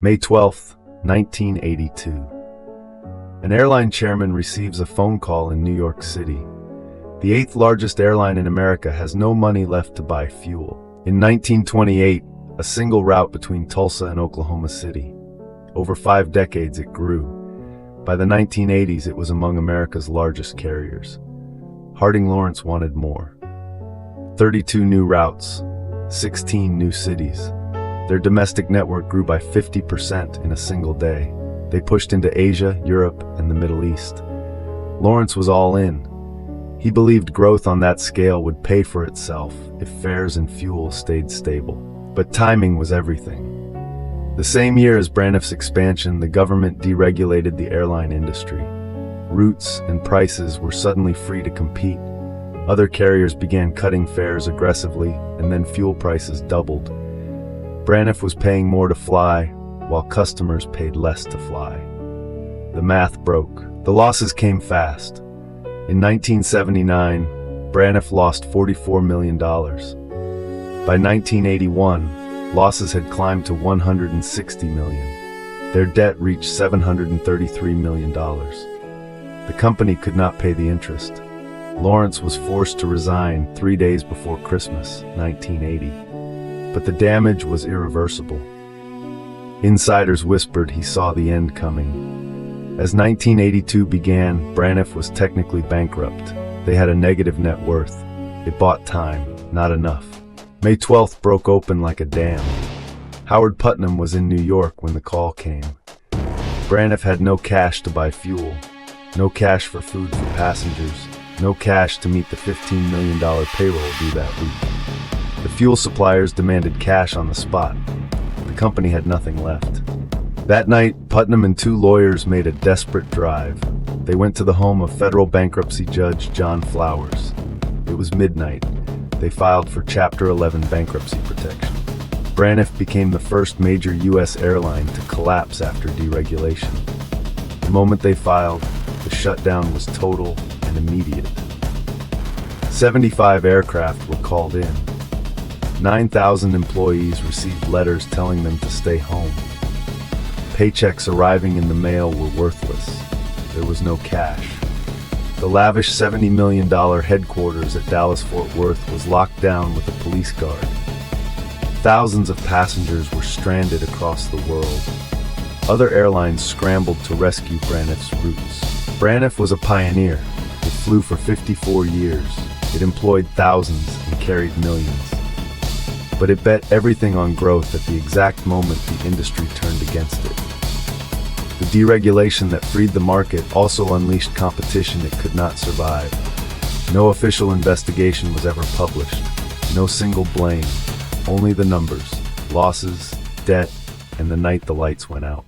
May 12, 1982. An airline chairman receives a phone call in New York City. The eighth largest airline in America has no money left to buy fuel. In 1928, a single route between Tulsa and Oklahoma City. Over 5 decades it grew. By the 1980s, it was among America's largest carriers. Harding Lawrence wanted more. 32 new routes, 16 new cities. Their domestic network grew by 50% in a single day. They pushed into Asia, Europe, and the Middle East. Lawrence was all in. He believed growth on that scale would pay for itself if fares and fuel stayed stable. But timing was everything. The same year as Braniff's expansion, the government deregulated the airline industry. Routes and prices were suddenly free to compete. Other carriers began cutting fares aggressively, and then fuel prices doubled. Braniff was paying more to fly, while customers paid less to fly. The math broke. The losses came fast. In 1979, Braniff lost $44 million. By 1981, losses had climbed to $160 million. Their debt reached $733 million. The company could not pay the interest. Lawrence was forced to resign 3 days before Christmas, 1980. But the damage was irreversible. Insiders whispered he saw the end coming. As 1982 began, Braniff was technically bankrupt. They had a negative net worth. It bought time, not enough. May 12th broke open like a dam. Howard Putnam was in New York when the call came. Braniff had no cash to buy fuel, no cash for food for passengers, no cash to meet the $15 million payroll due that week. The fuel suppliers demanded cash on the spot. The company had nothing left. That night, Putnam and 2 lawyers made a desperate drive. They went to the home of federal bankruptcy judge John Flowers. It was midnight. They filed for Chapter 11 bankruptcy protection. Braniff became the first major U.S. airline to collapse after deregulation. The moment they filed, the shutdown was total and immediate. 75 aircraft were called in. 9,000 employees received letters telling them to stay home. Paychecks arriving in the mail were worthless. There was no cash. The lavish $70 million headquarters at Dallas-Fort Worth was locked down with a police guard. Thousands of passengers were stranded across the world. Other airlines scrambled to rescue Braniff's routes. Braniff was a pioneer. It flew for 54 years. It employed thousands and carried millions. But it bet everything on growth at the exact moment the industry turned against it. The deregulation that freed the market also unleashed competition it could not survive. No official investigation was ever published. No single blame. Only the numbers, losses, debt, and the night the lights went out.